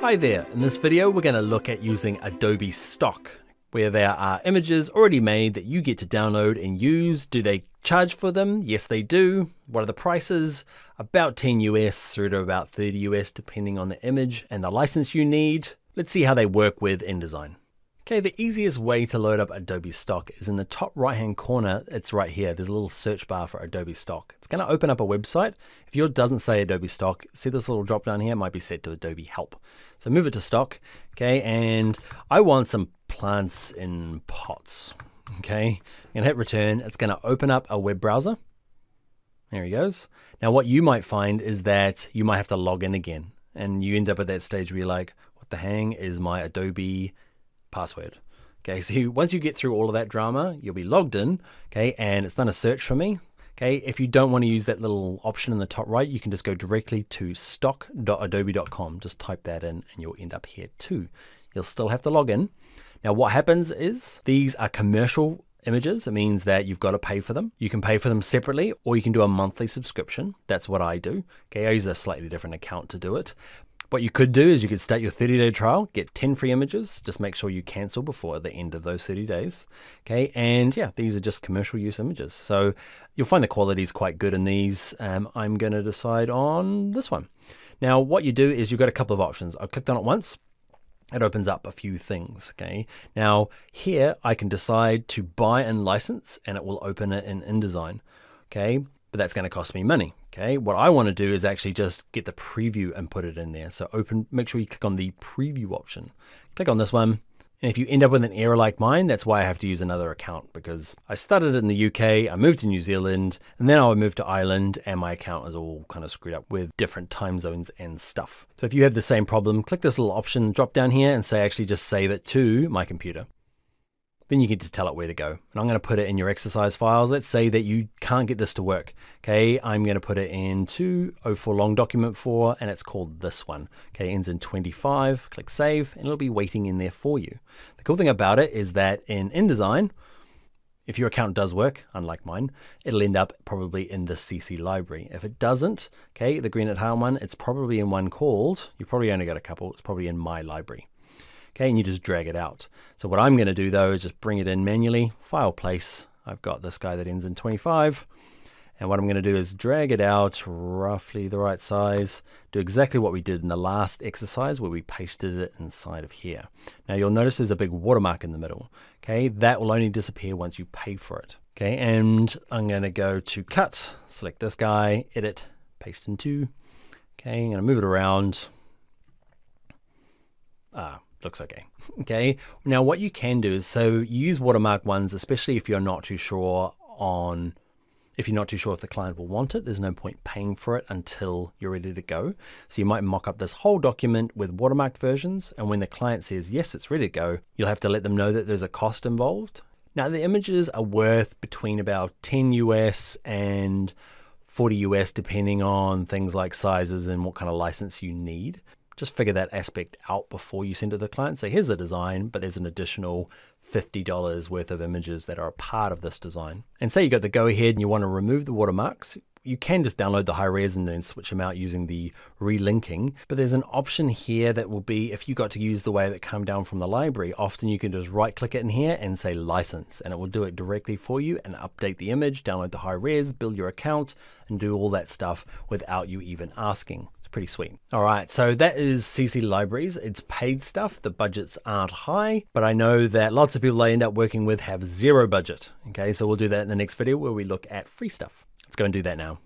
Hi there, in this video we're going to look at using Adobe Stock, where there are images already made that you get to download and use. Do they charge for them? Yes they do. What are the prices? About 10 US through to about 30 US depending on the image and the license you need. Let's see how they work with InDesign. Okay, the easiest way to load up Adobe Stock is in the top right hand corner. It's right here. There's a little search bar for Adobe Stock. It's going to open up a website. If yours doesn't say Adobe Stock, see this little drop down here, it might be set to Adobe Help. So move it to Stock, okay, and I want some plants in pots, okay. I'm going to hit return. It's going to open up a web browser. There he goes. Now what you might find is that you might have to log in again, and you end up at that stage where you're like, what the hang is my Adobe password? Okay, so once you get through all of that drama, you'll be logged in, okay, and it's done a search for me. Okay, if you don't want to use that little option in the top right, you can just go directly to stock.adobe.com. Just type that in and you'll end up here too. You'll still have to log in. Now what happens is these are commercial images. It means that you've got to pay for them. You can pay for them separately or you can do a monthly subscription. That's what I do. Okay, I use a slightly different account to do it. What you could do is you could start your 30-day trial, get 10 free images. Just make sure you cancel before the end of those 30 days. Okay, and yeah, these are just commercial use images. So you'll find the quality is quite good in these. I'm going to decide on this one. Now, what you do is you've got a couple of options. I clicked on it once. It opens up a few things, okay? Now, here I can decide to buy and license, and it will open it in InDesign, okay? But that's going to cost me money, okay? What I want to do is actually just get the preview and put it in there. So make sure you click on the preview option. Click on this one. And if you end up with an error like mine, that's why I have to use another account, because I started in the UK, I moved to New Zealand, and then I moved to Ireland, and my account is all kind of screwed up with different time zones and stuff. So if you have the same problem, click this little option, drop down here and say actually just save it to my computer. Then you get to tell it where to go. And I'm going to put it in your exercise files. Let's say that you can't get this to work. Okay, I'm going to put it into 04 long document 4, and it's called this one. Okay, ends in 25. Click save, and it'll be waiting in there for you. The cool thing about it is that in InDesign, if your account does work, unlike mine, it'll end up probably in the CC library. If it doesn't, okay, the green at home one, it's probably in one called, you've probably only got a couple, it's probably in my library. Okay, and you just drag it out. So what I'm going to do though is just bring it in manually, file place. I've got this guy that ends in 25. And what I'm going to do is drag it out roughly the right size, do exactly what we did in the last exercise where we pasted it inside of here. Now you'll notice there's a big watermark in the middle. Okay, that will only disappear once you pay for it. Okay, and I'm going to go to cut, select this guy, edit, paste into. Okay, I'm going to move it around. Looks okay. Okay, now what you can do is, so use watermark ones, especially if you're not too sure if the client will want it. There's no point paying for it until you're ready to go. So you might mock up this whole document with watermarked versions, and when the client says yes, it's ready to go, you'll have to let them know that there's a cost involved. Now the images are worth between about 10 US and 40 US depending on things like sizes and what kind of license you need. Just figure that aspect out before you send it to the client. So here's the design, but there's an additional $50 worth of images that are a part of this design. And say you got the go ahead and you want to remove the watermarks, you can just download the high res and then switch them out using the relinking. But there's an option here that will be, if you got to use the way that come down from the library, often you can just right click it in here and say license, and it will do it directly for you and update the image, download the high res, build your account, and do all that stuff without you even asking. Pretty sweet. All right, so that is CC Libraries. It's paid stuff. The budgets aren't high, but I know that lots of people I end up working with have zero budget. Okay, so we'll do that in the next video where we look at free stuff. Let's go and do that now.